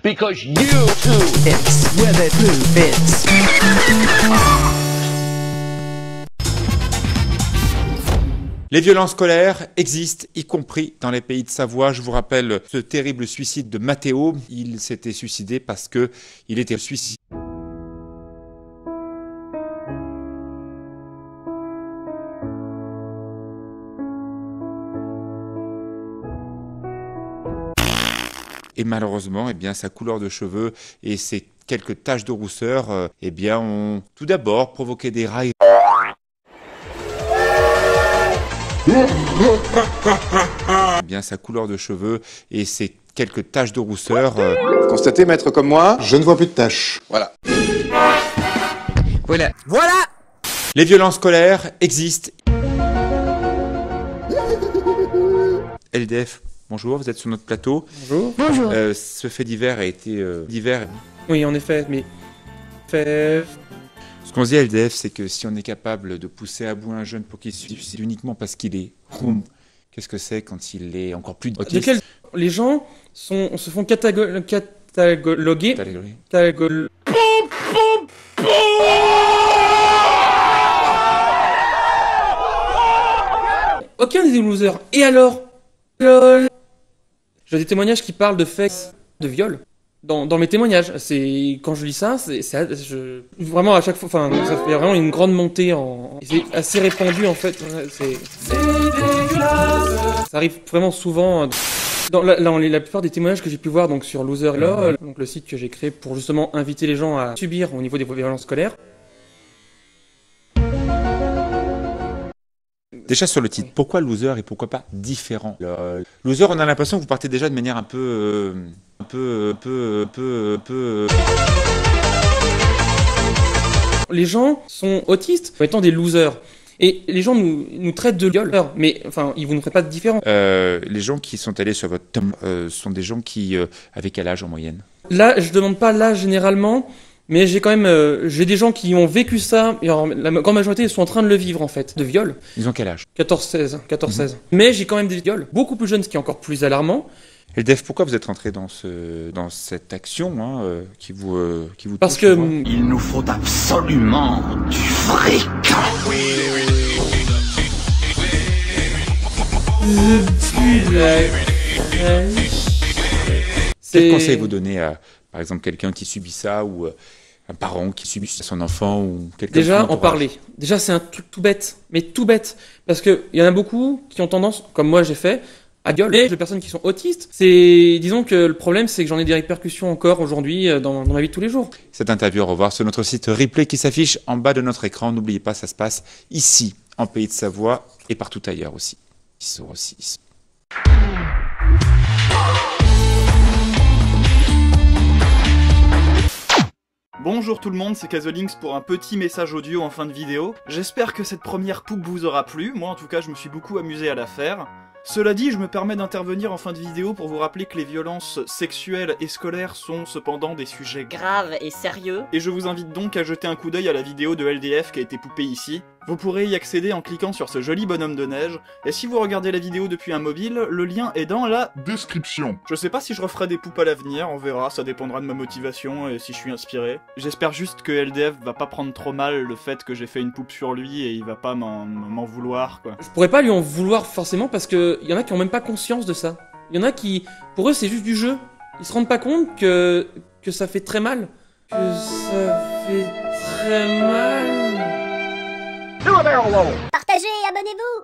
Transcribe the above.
Because you too It's where they prove it's. Les violences scolaires existent, y compris dans les pays de Savoie. Je vous rappelle ce terrible suicide de Matteo. Il s'était suicidé parce que il était suicidé. Et malheureusement, eh bien, sa couleur de cheveux et ses quelques taches de rousseur, eh bien, ont tout d'abord provoqué des railles. Eh bien, sa couleur de cheveux et ses quelques taches de rousseur. Constatez, maître comme moi, je ne vois plus de taches. Voilà. Voilà. Voilà. Les violences scolaires existent. LDF, bonjour, vous êtes sur notre plateau. Bonjour. Bonjour. Ce fait divers a été divers. Oui, en effet, mais... Ce qu'on se dit à LDF, c'est que si on est capable de pousser à bout un jeune pour qu'il se suicide uniquement parce qu'il est roum, qu'est-ce que c'est quand il est encore plus autiste? Les gens se font cataloguer... Aucun des losers. Et alors? J'ai des témoignages qui parlent de faits de viol. Dans mes témoignages, quand je lis ça, vraiment à chaque fois, enfin, ça fait vraiment une grande montée c'est assez répandu en fait. Ça arrive vraiment souvent. La plupart des témoignages que j'ai pu voir donc sur Loser Law, donc le site que j'ai créé pour justement inviter les gens à subir au niveau des violences scolaires. Déjà sur le titre, pourquoi loser et pourquoi pas différent? Loser, on a l'impression que vous partez déjà de manière un peu... Les gens sont autistes en étant des losers. Et les gens nous traitent de gueule, mais enfin, ils vous ne feraient pas de différence. Les gens qui sont allés sur votre tome sont des gens qui... avec quel âge en moyenne? Là, je demande pas l'âge généralement, mais j'ai quand même j'ai des gens qui ont vécu ça, et alors, la grande majorité ils sont en train de le vivre en fait, de viol. Ils ont quel âge? 14-16. Mais j'ai quand même des viols beaucoup plus jeunes, ce qui est encore plus alarmant. LDF, pourquoi vous êtes rentré dans cette action qui vous Parce touche, que Il nous faut absolument du fric. quel conseil vous donnez à, par exemple, quelqu'un qui subit ça ou un parent qui subit son enfant ou quelqu'un de son déjà, en entourage? parler. Déjà, c'est un truc tout bête, mais tout bête. Parce que il y en a beaucoup qui ont tendance, comme moi j'ai fait, à gueuler. Les personnes qui sont autistes, disons que le problème, c'est que j'en ai des répercussions encore aujourd'hui dans ma vie de tous les jours. Cette interview, au revoir sur notre site replay qui s'affiche en bas de notre écran. N'oubliez pas, ça se passe ici, en Pays de Savoie et partout ailleurs aussi. Ici. Bonjour tout le monde, c'est Kazolinx pour un petit message audio en fin de vidéo. J'espère que cette première poupe vous aura plu, moi en tout cas je me suis beaucoup amusé à la faire. Cela dit, je me permets d'intervenir en fin de vidéo pour vous rappeler que les violences sexuelles et scolaires sont cependant des sujets Grave et sérieux. et je vous invite donc à jeter un coup d'œil à la vidéo de LDF qui a été poupée ici. Vous pourrez y accéder en cliquant sur ce joli bonhomme de neige, et si vous regardez la vidéo depuis un mobile, le lien est dans la Description. Je sais pas si je referai des poupes à l'avenir, on verra, ça dépendra de ma motivation et si je suis inspiré. J'espère juste que LDF va pas prendre trop mal le fait que j'ai fait une poupe sur lui et il va pas m'en vouloir, quoi. Je pourrais pas lui en vouloir forcément parce que y en a qui ont même pas conscience de ça. Il y en a qui, pour eux, c'est juste du jeu. Ils se rendent pas compte que ça fait très mal. Que ça fait très mal. Partagez, abonnez-vous.